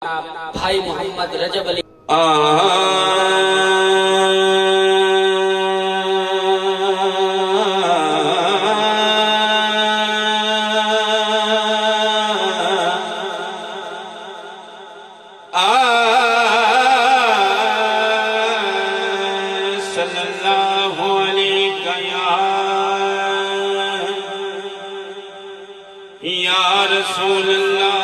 بھائی محمد رجب علی صلی اللہ علیہ یا رسول اللہ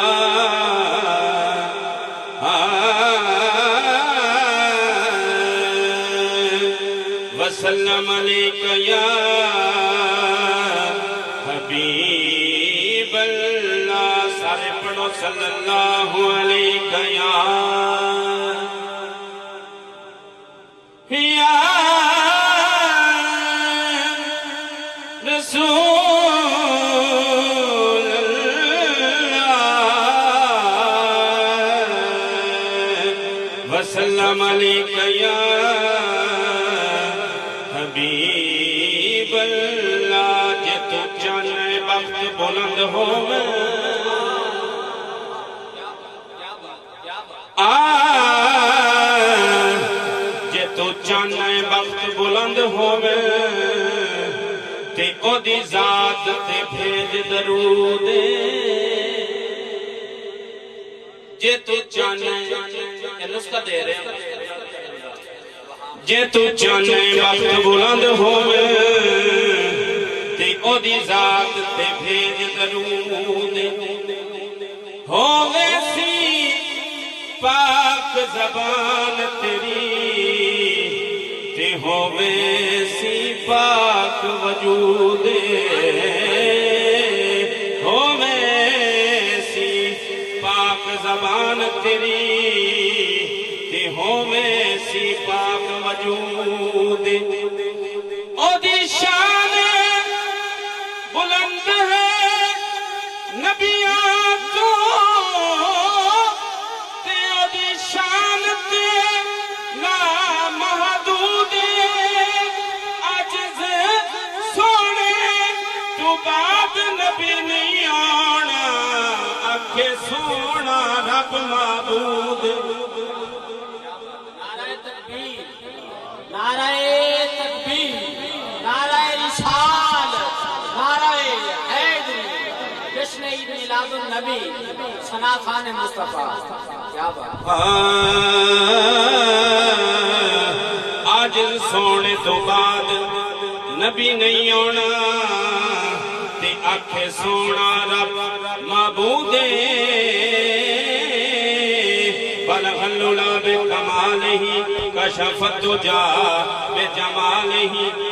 وسلم علیک یا حبیب اللہ سارے پڑھو صلی اللہ علیہ یا رسول اللہ وسلم علیک یا حبیب اللہ جے تو چاہنے وقت بلند ہووے جے تو چاہنے وقت بلند ہووے تے او دی ذات تے بھیج درود جے تو چاہنے یہ نسخہ دے رہے ہیں جے تو چاہنے وقت بلند ہووے تے او دی ذات تے بھیج درود ہووے سی پاک زبان تیری تے ہووے سی پاک وجود ہووے سی پاک زبان تیری تے ہووے سی پاک وجود او دی شان بلند ہے نبیاں تو تے او دی شان تے نامحدود عجز سونے تو بعد نبی نہیں آنا آکھے سونا رب معبود نعرہ تکبیر نعرہ رسالت نعرہ حیدری جشن عید میلاد النبی ثنا خان مصطفیٰ کیا بات آج سونے تو بعد نبی نہیں آنا تے آکھے سونا رب معبود بلغ العلا بکمالہ کشف الدجا بجمالہ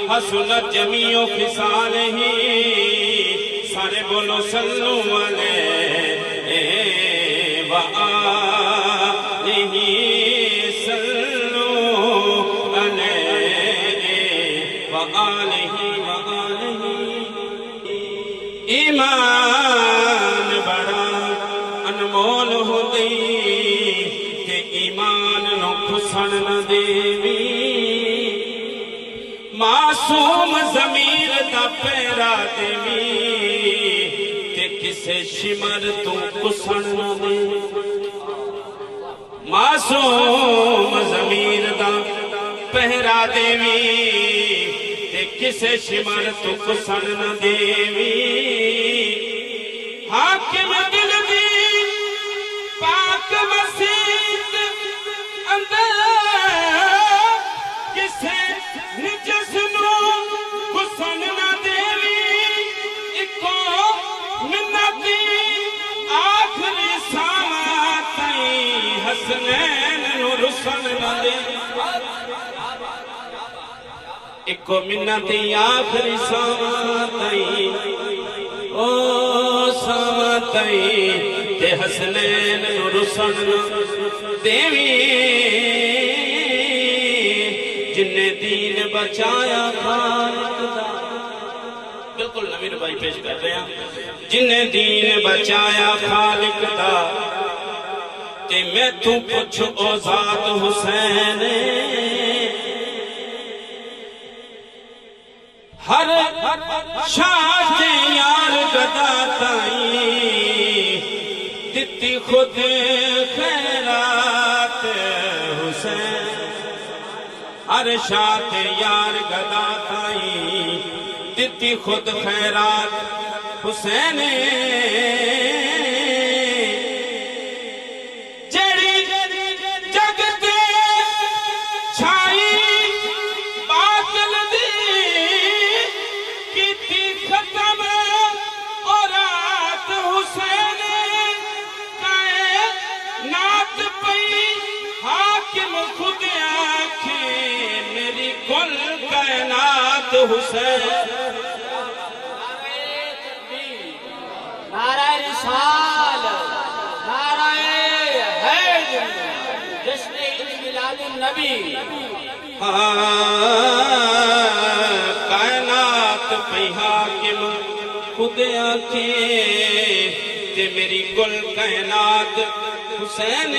حسنت جمیع خصالہ سارے بولو صلو علیہ وآلہ صلو علیہ وآلہ ایمان بڑا انمول ہو گئی کہ ایمان نو کھسن نہ دیوی معصوم ضمیر دا پیرا دیوی کہ کسے شمر تو کسن نہ دے معصوم ضمیر دا پہرا دیوی تے کسے شمر تو کسن نہ دیوی حاکم دل دی پاک مسیت اندر کسے نجس نو کسن نہ دیوی اکو منتی آخری ساماتی حسنین نو رسن نہ دیوی اکو منتی آخری ساماتی او ساماتی تے حسنین نو رسن دیوی جن دین بچایا خالق دا بالکل نویر بھائی پیش کر رہے ہیں جن دین بچایا خالق دا تے میں تو پوچھ او ذات حسین ہر شاہ تے یار گدا تائی دتی خود خیرات حسین عرشات یار گدا تھائی دتی خود خیرات حسین جڑی جگ تے چھائی باطل دی کیتی ختم اور رات حسین کائنات پئی حاکم خود آنکھیں میری کل کائنات حسین نعرہ رسال نعرہ حیدر جشن عید میلاد النبی کائنات پہ حاکم خود آنکھیں تے میری کل کائنات حسین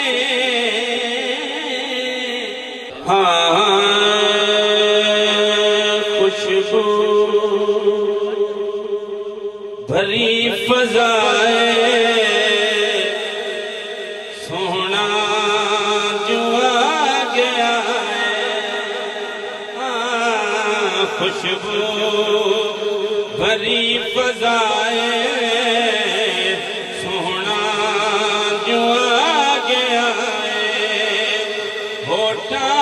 خوشبو بھری فضائے سونا جو آ گیا ہے خوشبو بھری فضائے سونا جو آ گیا ہے ہوٹاں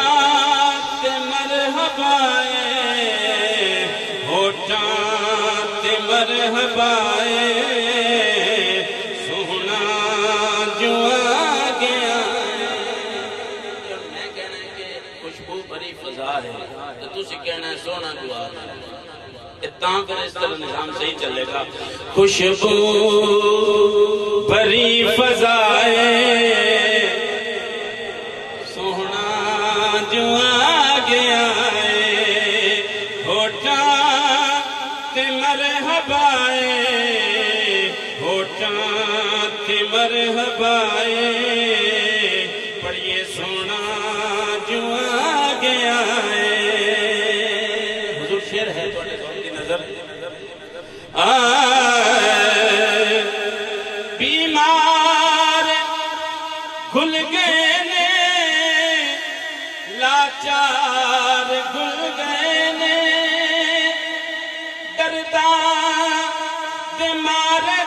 تے مرحبا ہوٹاں تے مرحبا سونا جو آ گیا میں کہنا ہے کہ خوشبو بھری فضا ہے تو تسی کہنا ہے سونا جو آ گیا اتنا کر اس طرح نظام صحیح چلے گا خوشبو بھری فضا سونا جو آ گیا مرحبا ہوٹاں تے مرحبا پڑھئے سونا جو آ گیا ہے حضور شعر ہے تھوڑے دور کی نظر بیمار گھل گئے نے لاچار گھل گئے نے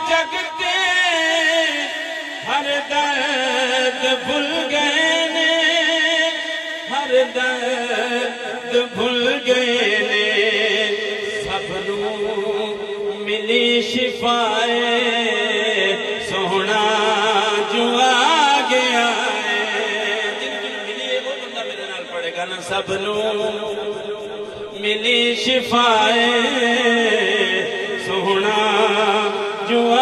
جگتے ہر درد بھول گئے نے ہر درد بھول گئے نے سب نو ملی شفائے سونا جو آ گیا ہے جن ملی ہے وہ بندہ میرے نال پڑے گا نا سب نو ملی شفائے سونا جو آ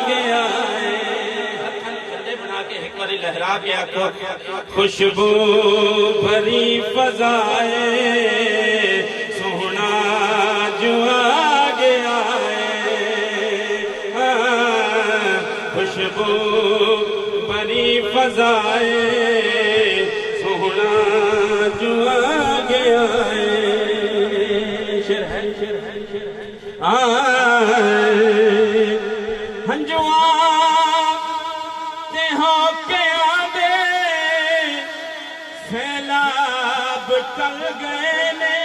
گیا ہے ہتھن کھلے بنا کے ایک باری لہرا کے آکو خوشبو بھری فضائے سونا جو آ گیا ہے خوشبو بھری فضائے سونا جو آ گیا ہے شر ہے ہنجوان تے ہو کے آدے سیلاب ٹل گئے نے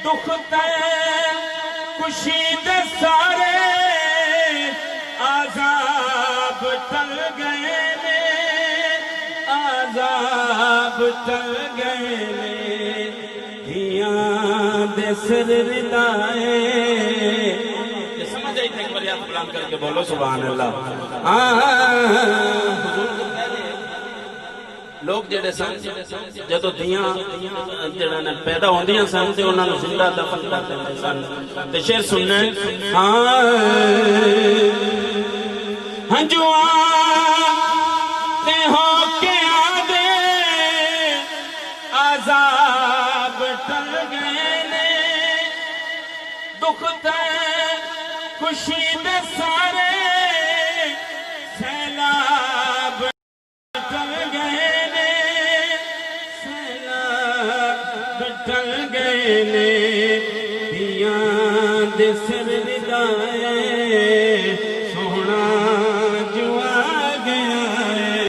دکھ تے کشید سارے عذاب ٹل گئے نے عذاب ٹل گئے نے دے سر ردائے یہ سمجھ آئی تھے ایک بار یاد بلان کر کے بولو سبحان اللہ لوگ جڑے سن جدو دیاں جڑے پیدا ہوندیاں سن تے انہاں نوں زندہ دفن کر دیندے سن تے شعر سننے ہنجوان تے ہو کے آدے عذاب ٹل گئے نے دکھ تے خوشی دے سارے سیلاب ٹل گئے نے سیلاب ٹل گئے نے دیاں دے سر ردائے